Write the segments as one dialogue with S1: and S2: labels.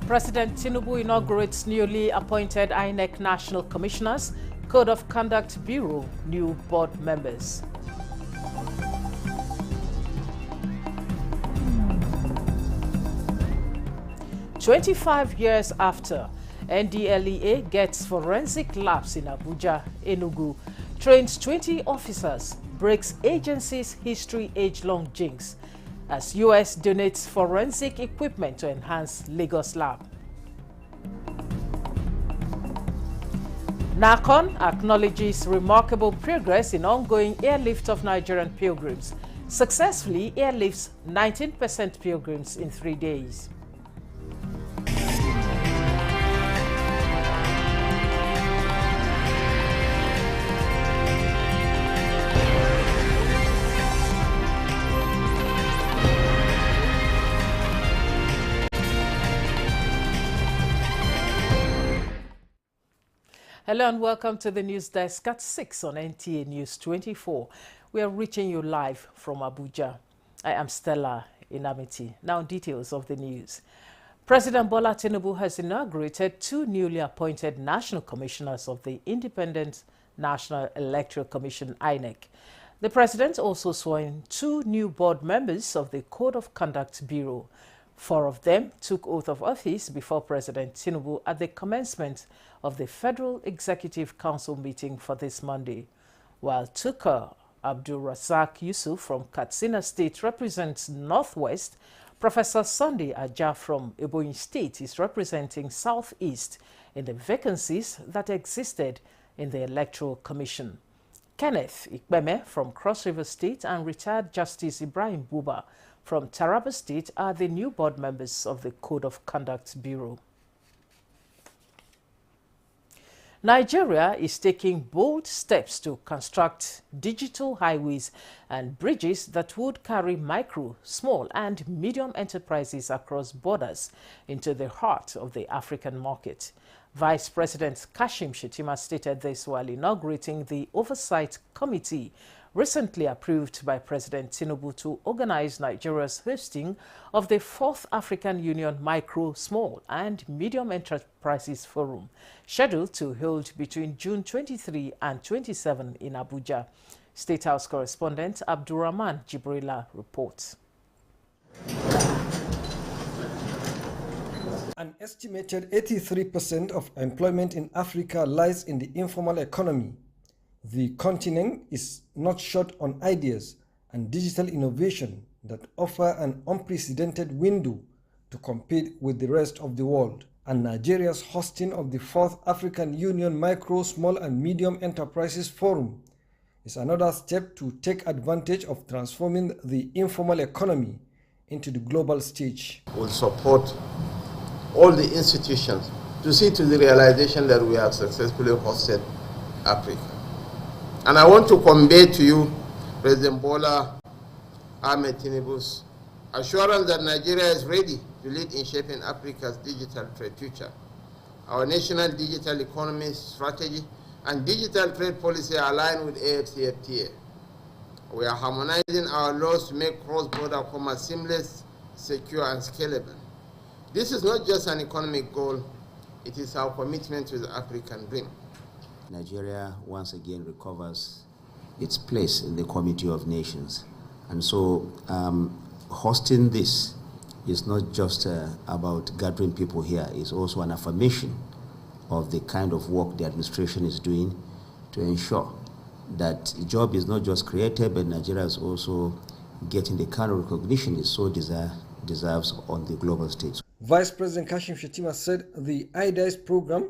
S1: President Tinubu inaugurates newly appointed INEC National Commissioners, Code of Conduct Bureau, new board members. "25 years after, NDLEA gets forensic labs in Abuja, Enugu, trains 20 officers, breaks agency's history age-long jinx, as U.S. donates forensic equipment to enhance Lagos lab. NACON acknowledges remarkable progress in ongoing airlift of Nigerian pilgrims. Successfully airlifts 19% pilgrims in 3 days. Hello and welcome to the news desk at 6 on NTA News 24. We are reaching you live from Abuja. I am Stella Inamiti. Now details of the news. President Bola Tinubu has inaugurated 2 newly appointed national commissioners of the Independent National Electoral Commission, INEC. The president also swore in 2 new board members of the Code of Conduct Bureau. 4 of them took oath of office before President Tinubu at the commencement of the Federal Executive Council meeting for this Monday, while Tukur Abdul Razak Yusuf from Katsina State represents Northwest. Professor Sunday Aja from Ebonyi State is representing Southeast in the vacancies that existed in the Electoral Commission. Kenneth Ikbeme from Cross River State and retired Justice Ibrahim Buba from Taraba State are the new board members of the Code of Conduct Bureau. Nigeria is taking bold steps to construct digital highways and bridges that would carry micro, small and medium enterprises across borders into the heart of the African market. Vice President Kashim Shettima stated this while inaugurating the Oversight Committee recently approved by President Tinubu to organize Nigeria's hosting of the 4th African Union Micro, Small and Medium Enterprises Forum, scheduled to hold between June 23 and 27 in Abuja. State House correspondent Abdurrahman Jibrila reports.
S2: An estimated 83% of employment in Africa lies in the informal economy. The continent is not short on ideas and digital innovation that offer an unprecedented window to compete with the rest of the world. And Nigeria's hosting of the 4th African Union Micro, Small and Medium Enterprises Forum is another step to take advantage of transforming the informal economy into the global stage.
S3: We'll support all the institutions to see to the realization that we have successfully hosted Africa. And I want to convey to you President Bola Ahmed Tinubu's assurance that Nigeria is ready to lead in shaping Africa's digital trade future. Our national digital economy strategy and digital trade policy are aligned with AfCFTA. We are harmonizing our laws to make cross-border commerce seamless, secure, and scalable. This is not just an economic goal, it is our commitment to the African dream.
S4: Nigeria once again recovers its place in the Committee of Nations. And so hosting this is not just about gathering people here, it's also an affirmation of the kind of work the administration is doing to ensure that a job is not just created, but Nigeria is also getting the kind of recognition it so deserves on the global stage.
S2: Vice President Kashim Shettima said the IDICE program,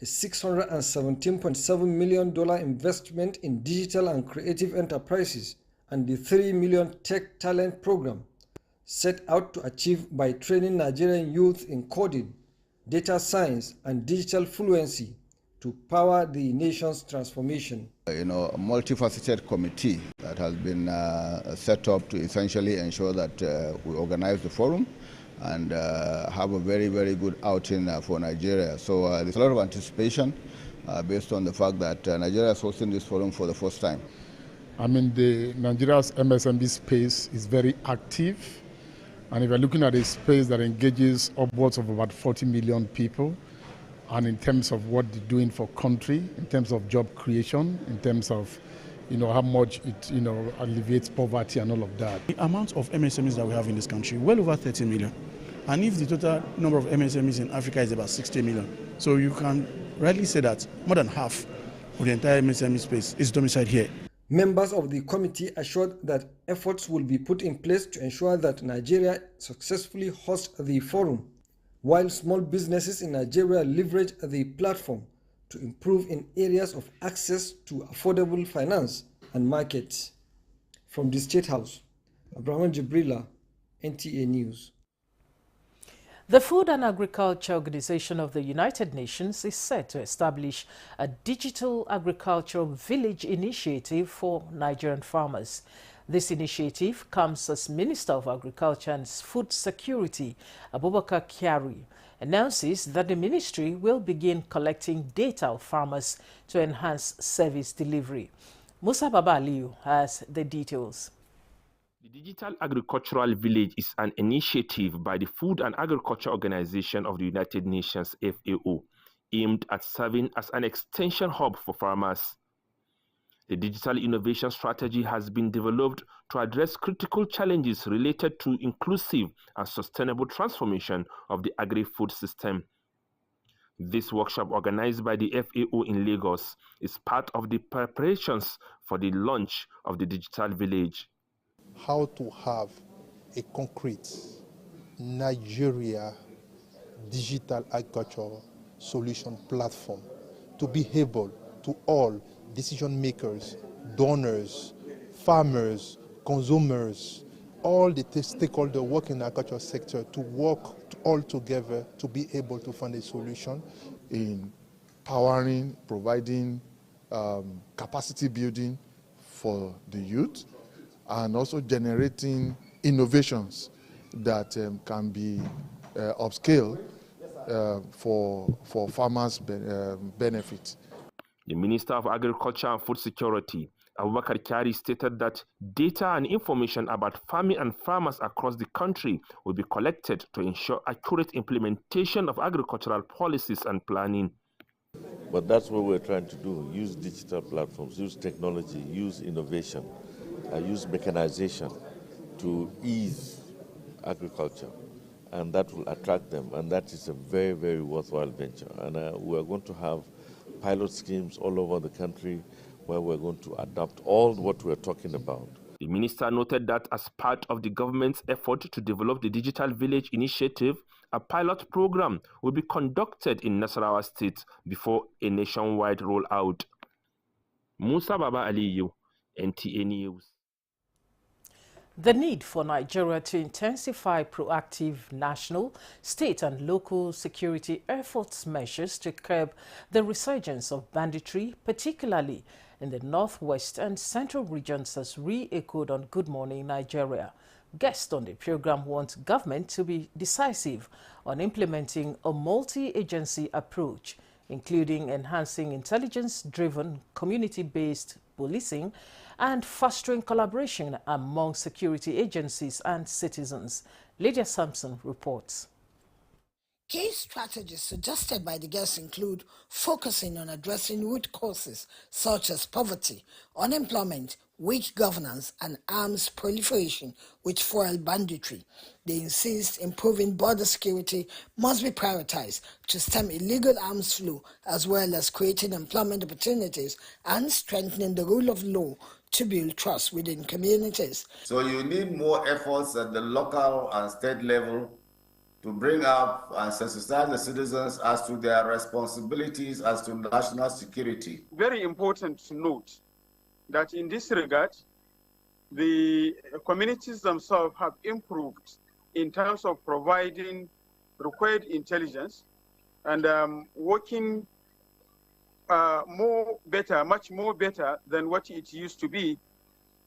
S2: a $617.7 million investment in digital and creative enterprises, and the $3 million Tech Talent Program, set out to achieve by training Nigerian youth in coding, data science, and digital fluency to power the nation's transformation.
S5: A multifaceted committee that has been set up to essentially ensure that we organize the forum and have a very, very good outing for Nigeria. So there's a lot of anticipation based on the fact that Nigeria is hosting this forum for the first time.
S6: I mean, Nigeria's MSME space is very active. And if you're looking at a space that engages upwards of about 40 million people, and in terms of what they're doing for country, in terms of job creation, in terms of how much it alleviates poverty and all of that.
S7: The amount of MSMEs that we have in this country, well over 30 million. And if the total number of MSMEs in Africa is about 60 million, so you can rightly say that more than half of the entire MSME space is domiciled here.
S2: Members of the committee assured that efforts will be put in place to ensure that Nigeria successfully hosts the forum, while small businesses in Nigeria leverage the platform to improve in areas of access to affordable finance and markets. From the State House, Abraham Jibrila, NTA News.
S1: The Food and Agriculture Organization of the United Nations is set to establish a digital agricultural village initiative for Nigerian farmers. This initiative comes as Minister of Agriculture and Food Security, Abubakar Kyari, announces that the ministry will begin collecting data of farmers to enhance service delivery. Musa Baba Aliyu has the details.
S8: The Digital Agricultural Village is an initiative by the Food and Agriculture Organization of the United Nations, FAO, aimed at serving as an extension hub for farmers. The digital innovation strategy has been developed to address critical challenges related to inclusive and sustainable transformation of the agri-food system. This workshop, organized by the FAO in Lagos, is part of the preparations for the launch of the Digital Village.
S9: How to have a concrete Nigeria digital agriculture solution platform to be able to all decision makers, donors, farmers, consumers, all the stakeholders working in the agriculture sector to work all together to be able to find a solution.
S10: In powering, providing capacity building for the youth, and also generating innovations that can be upscaled for farmers' benefit.
S8: The Minister of Agriculture and Food Security, Abubakar Kyari, stated that data and information about farming and farmers across the country will be collected to ensure accurate implementation of agricultural policies and planning.
S11: But that's what we're trying to do: use digital platforms, use technology, use innovation, use mechanization to ease agriculture, and that will attract them, and that is a very, very worthwhile venture. And we are going to have pilot schemes all over the country where we're going to adopt all what we're talking about.
S8: The minister noted that as part of the government's effort to develop the Digital Village initiative, a pilot program will be conducted in Nasarawa State before a nationwide rollout. Musa Baba Aliyu, NTA News.
S1: The need for Nigeria to intensify proactive national, state and local security efforts measures to curb the resurgence of banditry, particularly in the northwest and central regions, has re-echoed on Good Morning Nigeria. Guests on the program want government to be decisive on implementing a multi-agency approach, including enhancing intelligence-driven, community-based policing and fostering collaboration among security agencies and citizens. Lydia Sampson reports.
S12: Key strategies suggested by the guests include focusing on addressing root causes such as poverty, unemployment, weak governance, and arms proliferation which fuel banditry. They insist improving border security must be prioritized to stem illegal arms flow, as well as creating employment opportunities and strengthening the rule of law to build trust within communities.
S13: So you need more efforts at the local and state level to bring up and sensitize the citizens as to their responsibilities as to national security.
S14: Very important to note that in this regard, the communities themselves have improved in terms of providing required intelligence and working much more better than what it used to be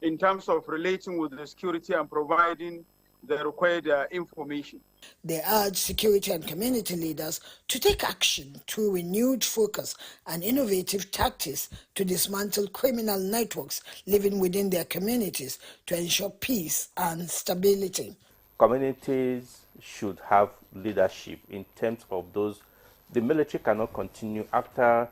S14: in terms of relating with the security and providing the required information.
S12: They urge security and community leaders to take action through renewed focus and innovative tactics to dismantle criminal networks living within their communities to ensure peace and stability.
S8: communities should have leadership in terms of those. The military cannot continue after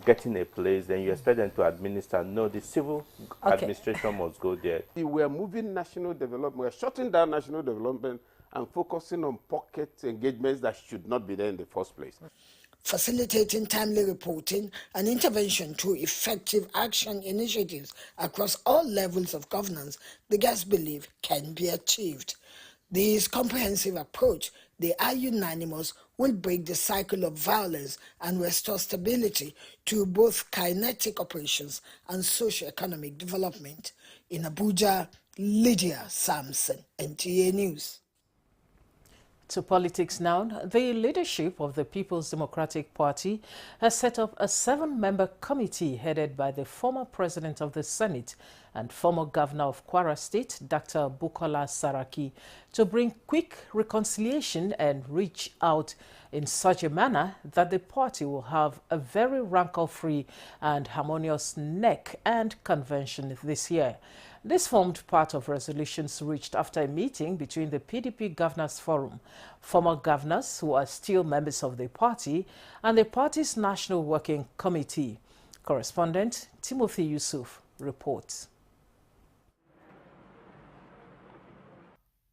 S8: getting a place, then you expect them to administer. No, the civil administration must go there.
S15: We are moving national development, we are shutting down national development and focusing on pocket engagements that should not be there in the first place.
S12: Facilitating timely reporting and intervention through effective action initiatives across all levels of governance, the guests believe can be achieved. This comprehensive approach, they are unanimous, will break the cycle of violence and restore stability to both kinetic operations and socio-economic development. In Abuja, Lydia Samson, NTA News.
S1: To politics now, the leadership of the People's Democratic Party has set up a 7-member committee headed by the former president of the Senate and former governor of Kwara State, Dr. Bukola Saraki, to bring quick reconciliation and reach out in such a manner that the party will have a very rancor-free and harmonious NEC and convention this year. This formed part of resolutions reached after a meeting between the PDP Governors Forum, former governors who are still members of the party, and the party's National Working Committee. Correspondent Timothy Yusuf reports.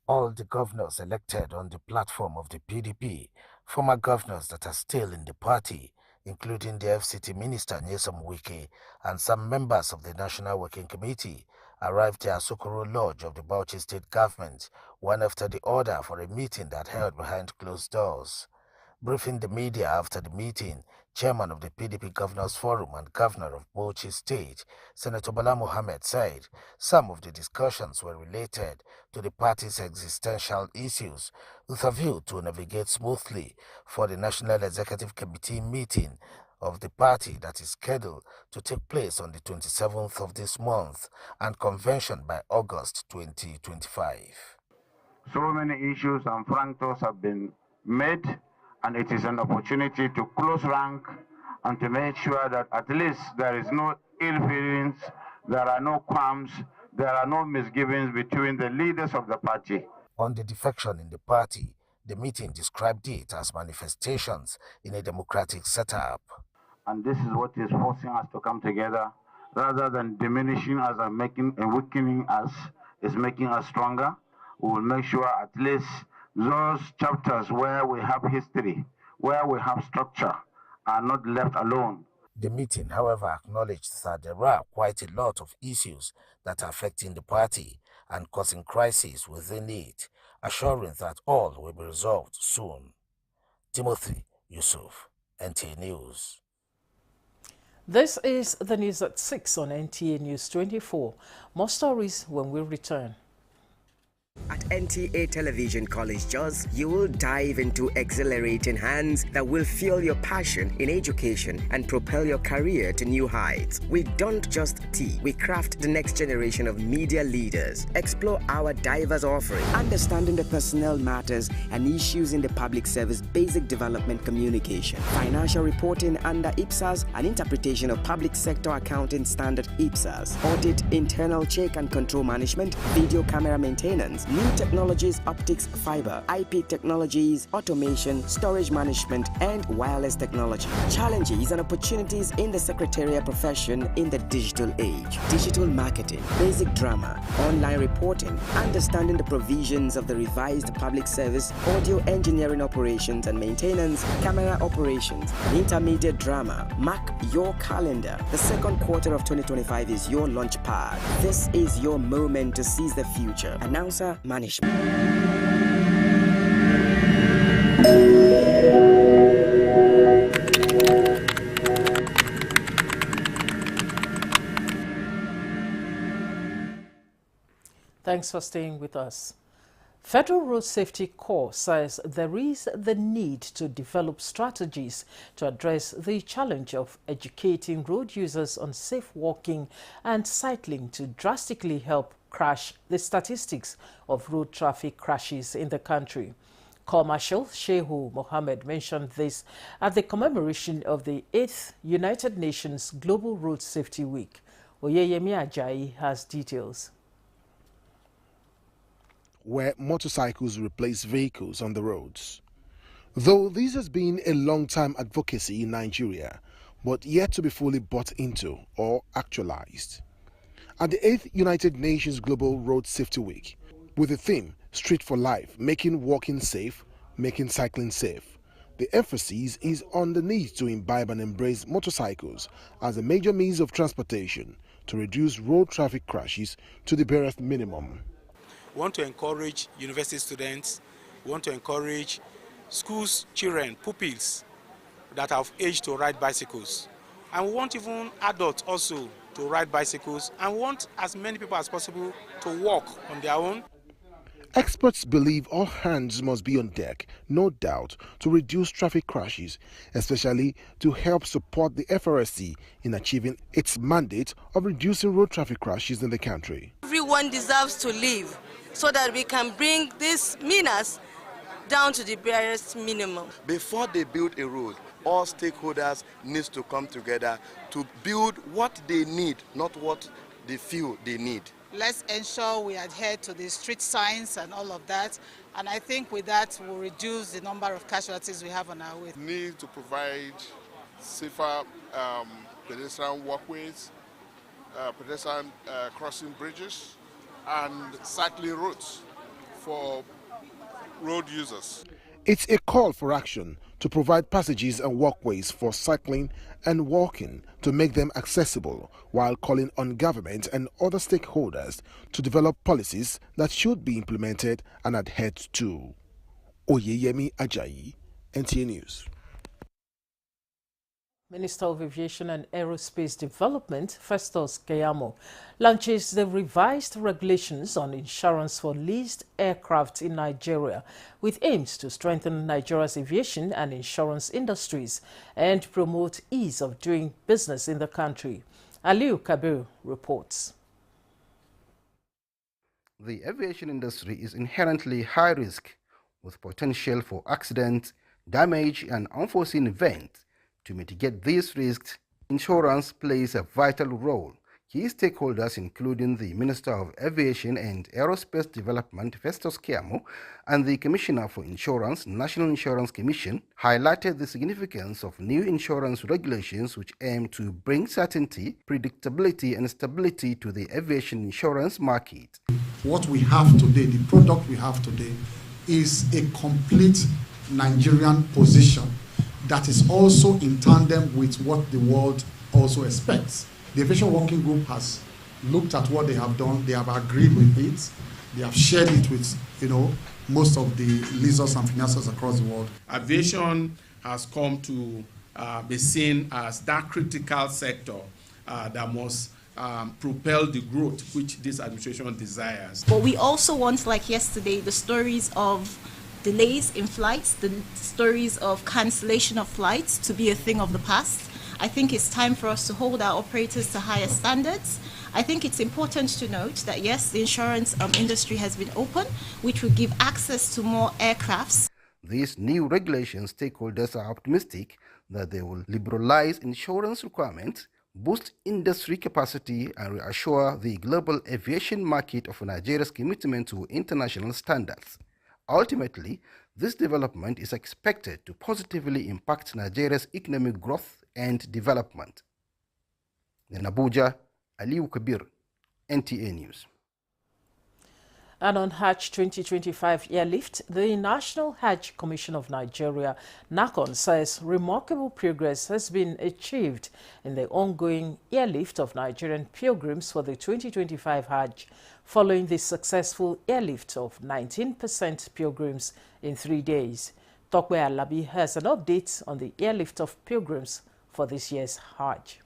S16: All the governors elected on the platform of the PDP, former governors that are still in the party, including the FCT Minister Nyesom Wike and some members of the National Working Committee, arrived at Sokoro Lodge of the Bauchi State Government, one after the other, for a meeting that held behind closed doors. Briefing the media after the meeting, Chairman of the PDP Governors Forum and Governor of Bauchi State, Senator Bala Mohammed, said some of the discussions were related to the party's existential issues with a view to navigate smoothly for the National Executive Committee meeting of the party that is scheduled to take place on the 27th of this month and convention by August 2025.
S17: So many issues and francos have been made, and it is an opportunity to close rank and to make sure that at least there is no ill feelings, there are no qualms, there are no misgivings between the leaders of the party.
S16: On the defection in the party, the meeting described it as manifestations in a democratic setup.
S17: And this is what is forcing us to come together, rather than diminishing us and weakening us, is making us stronger. We will make sure at least those chapters where we have history, where we have structure, are not left alone.
S16: The meeting, however, acknowledged that there are quite a lot of issues that are affecting the party and causing crises within it, assuring that all will be resolved soon. Timothy Yusuf, NTA News.
S1: This is the news at 6 on NTA News 24. More stories when we return.
S18: At NTA Television College Jos, you will dive into exhilarating hands that will fuel your passion in education and propel your career to new heights. We don't just teach, we craft the next generation of media leaders. Explore our diverse offering, understanding the personnel matters and issues in the public service basic development communication, financial reporting under IPSAS and interpretation of public sector accounting standard IPSAS, audit, internal check and control management, video camera maintenance, new technologies, optics, fiber, IP technologies, automation, storage management, and wireless technology. Challenges and opportunities in the secretarial profession in the digital age. Digital marketing, basic drama, online reporting, understanding the provisions of the revised public service, audio engineering operations and maintenance, camera operations, and intermediate drama. Mark your calendar. The second quarter of 2025 is your launch pad. This is your moment to seize the future. Announcer Management.
S1: Thanks for staying with us. Federal Road Safety Corps says there is the need to develop strategies to address the challenge of educating road users on safe walking and cycling to drastically help crash the statistics of road traffic crashes in the country. Corps Marshal Shehu Mohammed mentioned this at the commemoration of the 8th United Nations Global Road Safety Week. Oyeyemi Ajayi has details.
S19: where motorcycles replace vehicles on the roads. Though this has been a long-time advocacy in Nigeria, but yet to be fully bought into or actualized. At the 8th United Nations Global Road Safety Week, with the theme Street for Life, making walking safe, making cycling safe, the emphasis is on the need to imbibe and embrace motorcycles as a major means of transportation to reduce road traffic crashes to the barest minimum.
S20: We want to encourage university students, we want to encourage schools, children, pupils that have age to ride bicycles. And we want even adults also to ride bicycles, and we want as many people as possible to walk on their own.
S19: Experts believe all hands must be on deck, no doubt, to reduce traffic crashes, especially to help support the FRSC in achieving its mandate of reducing road traffic crashes in the country.
S21: Everyone deserves to live so that we can bring these menace down to the barest minimum.
S22: Before they build a road, all stakeholders need to come together to build what they need, not what they feel they need.
S23: Let's ensure we adhere to the street signs and all of that. And I think with that, we'll reduce the number of casualties we have on our way.
S10: Need to provide safer pedestrian walkways, pedestrian crossing bridges, and cycling routes for road users.
S19: It's a call for action to provide passages and walkways for cycling and walking to make them accessible, while calling on government and other stakeholders to develop policies that should be implemented and adhered to. Oyeyemi Ajayi, NTA News.
S1: Minister of Aviation and Aerospace Development, Festus Keyamo, launches the revised regulations on insurance for leased aircraft in Nigeria, with aims to strengthen Nigeria's aviation and insurance industries and promote ease of doing business in the country. Aliu Kabir reports.
S24: The aviation industry is inherently high risk, with potential for accident, damage, and unforeseen events. To mitigate these risks, insurance plays a vital role. Key stakeholders, including the Minister of Aviation and Aerospace Development, Festus Keyamo, and the Commissioner for Insurance, National Insurance Commission, highlighted the significance of new insurance regulations which aim to bring certainty, predictability, and stability to the aviation insurance market.
S25: What we have today, the product we have today, is a complete Nigerian position that is also in tandem with what the world also expects. The Aviation Working Group has looked at what they have done, they have agreed with it, they have shared it with, most of the leasers and financiers across the world.
S26: Aviation has come to be seen as that critical sector that must propel the growth which this administration desires.
S27: But we also want, like yesterday, the stories of delays in flights, the stories of cancellation of flights to be a thing of the past. I think it's time for us to hold our operators to higher standards. I think it's important to note that yes, the insurance industry has been open, which will give access to more aircrafts.
S24: These new regulations, stakeholders are optimistic that they will liberalize insurance requirements, boost industry capacity, and reassure the global aviation market of Nigeria's commitment to international standards. Ultimately, this development is expected to positively impact Nigeria's economic growth and development. In Abuja, Aliu Kabir, NTA News.
S1: And on Hajj 2025 airlift, the National Hajj Commission of Nigeria, NACON, says remarkable progress has been achieved in the ongoing airlift of Nigerian pilgrims for the 2025 Hajj, following the successful airlift of 19% pilgrims in 3 days. Tokwe Alabi has an update on the airlift of pilgrims for this year's Hajj.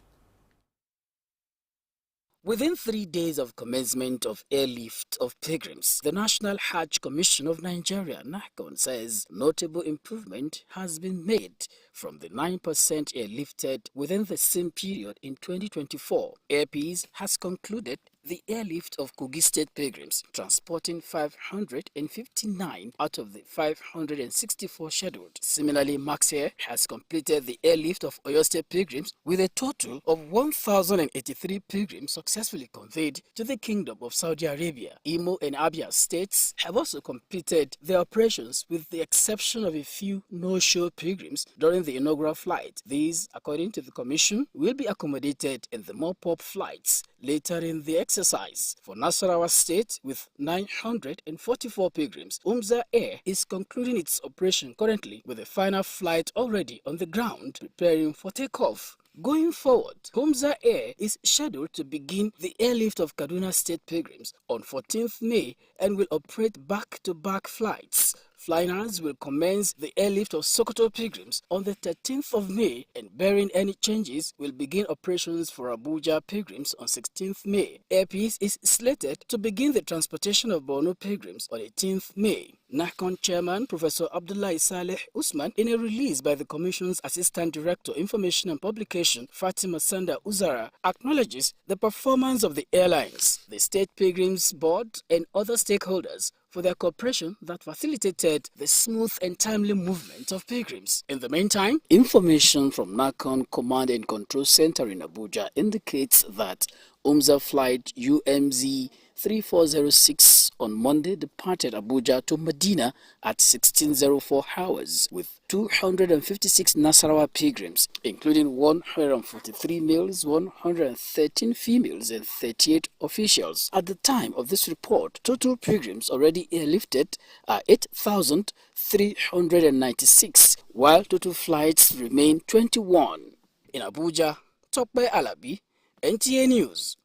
S28: Within 3 days of commencement of airlift of pilgrims, the National Hajj Commission of Nigeria, NACON, says notable improvement has been made from the 9% airlifted within the same period in 2024. Air Peace has concluded the airlift of Kogi State pilgrims, transporting 559 out of the 564 scheduled. Similarly, Max Air has completed the airlift of Oyo State pilgrims with a total of 1,083 pilgrims successfully conveyed to the Kingdom of Saudi Arabia. Imo and Abia states have also completed their operations with the exception of a few no-show pilgrims during the inaugural flight. These, according to the Commission, will be accommodated in the mop-up flights later in the exercise. For Nasarawa State, with 944 pilgrims, Umza Air is concluding its operation currently with a final flight already on the ground, preparing for takeoff. Going forward, Umza Air is scheduled to begin the airlift of Kaduna State pilgrims on 14th May and will operate back-to-back flights. Flyers will commence the airlift of Sokoto pilgrims on the 13th of May and, barring any changes, will begin operations for Abuja pilgrims on 16th May. Airpeace is slated to begin the transportation of Borno pilgrims on 18th May. NACON Chairman Professor Abdullahi Saleh Usman, in a release by the Commission's Assistant Director Information and Publication Fatima Sanda Uzara, acknowledges the performance of the airlines, the State Pilgrims Board and other stakeholders for their cooperation that facilitated the smooth and timely movement of pilgrims. In the meantime, information from NACON Command and Control Center in Abuja indicates that Umza flight UMZ 3406 on Monday departed Abuja to Medina at 16:04 hours with 256 Nasarawa pilgrims, including 143 males, 113 females, and 38 officials. At the time of this report, total pilgrims already airlifted are 8,396, while total flights remain 21. In Abuja, Tokbe Alabi, NTA News.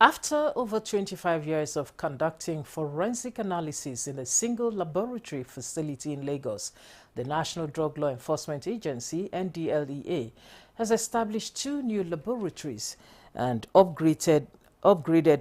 S1: After over 25 years of conducting forensic analysis in a single laboratory facility in Lagos, the National Drug Law Enforcement Agency, NDLEA, has established 2 new laboratories and upgraded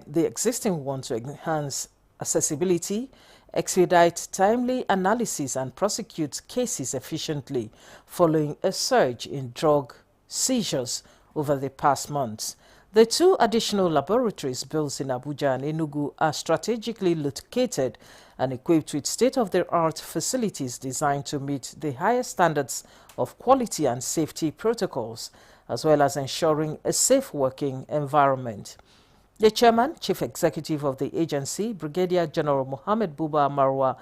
S1: the existing one to enhance accessibility, expedite timely analysis, and prosecute cases efficiently following a surge in drug seizures over the past months. The 2 additional laboratories built in Abuja and Enugu are strategically located and equipped with state-of-the-art facilities designed to meet the highest standards of quality and safety protocols, as well as ensuring a safe working environment. The Chairman, Chief Executive of the agency, Brigadier General Mohammed Buba Marwa,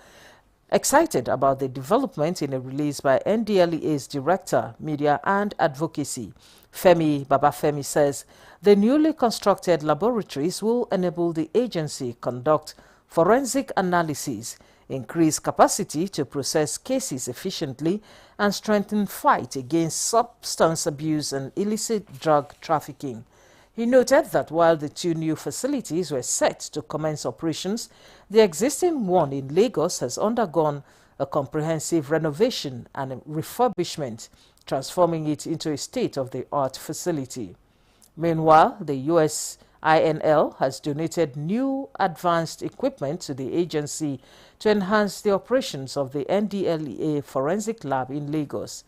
S1: excited about the development in a release by NDLEA's Director, Media and Advocacy, Femi Babafemi, says the newly constructed laboratories will enable the agency conduct forensic analysis, increase capacity to process cases efficiently, and strengthen fight against substance abuse and illicit drug trafficking. He noted that while the 2 new facilities were set to commence operations, the existing one in Lagos has undergone a comprehensive renovation and refurbishment, transforming it into a state-of-the-art facility. Meanwhile, the US INL has donated new advanced equipment to the agency to enhance the operations of the NDLEA Forensic Lab in Lagos.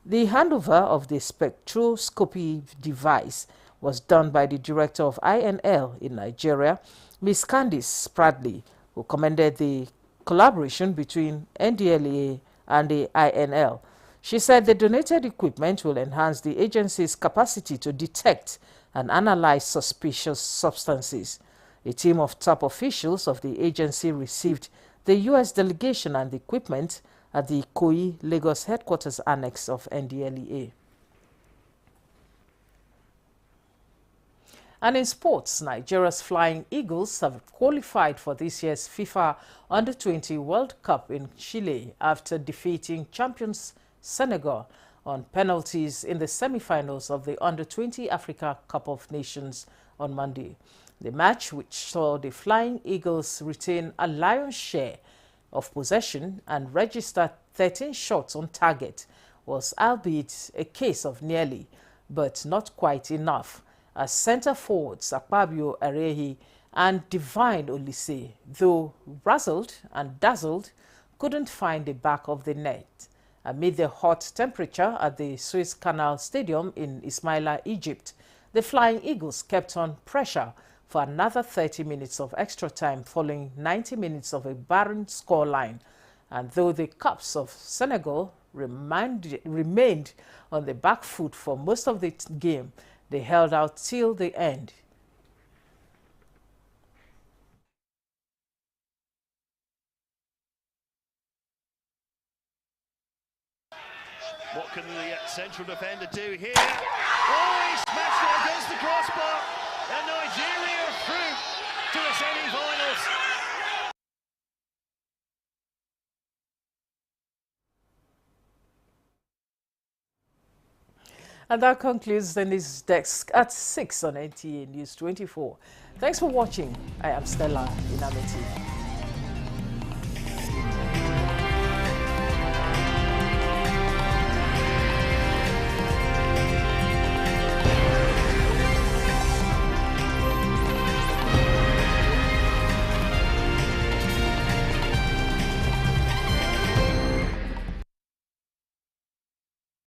S1: The handover of the spectroscopy device was done by the director of INL in Nigeria, Ms. Candice Spradley, who commended the collaboration between NDLEA and the INL. She said the donated equipment will enhance the agency's capacity to detect and analyze suspicious substances. A team of top officials of the agency received the U.S. delegation and the equipment at the Ikoyi, Lagos headquarters annex of NDLEA. And in sports, Nigeria's Flying Eagles have qualified for this year's FIFA Under-20 World Cup in Chile after defeating champions Senegal on penalties in the semi-finals of the Under-20 Africa Cup of Nations on Monday. The match, which saw the Flying Eagles retain a lion's share of possession and register 13 shots on target, was albeit a case of nearly, but not quite enough, as centre forwards Akpabio Arehi and Divine Olise, though razzled and dazzled, couldn't find the back of the net. Amid the hot temperature at the Suez Canal Stadium in Ismaila, Egypt, the Flying Eagles kept on pressure for another 30 minutes of extra time following 90 minutes of a barren scoreline. And though the Caps of Senegal remained on the back foot for most of the game, they held out till the end.
S2: What can the central defender do here? Oh, he smashed it against the crossbar, and Nigeria are through to the semi-finals.
S1: And that concludes the news desk at 6 on NTA News 24. Thanks for watching. I am Stella Inamiti.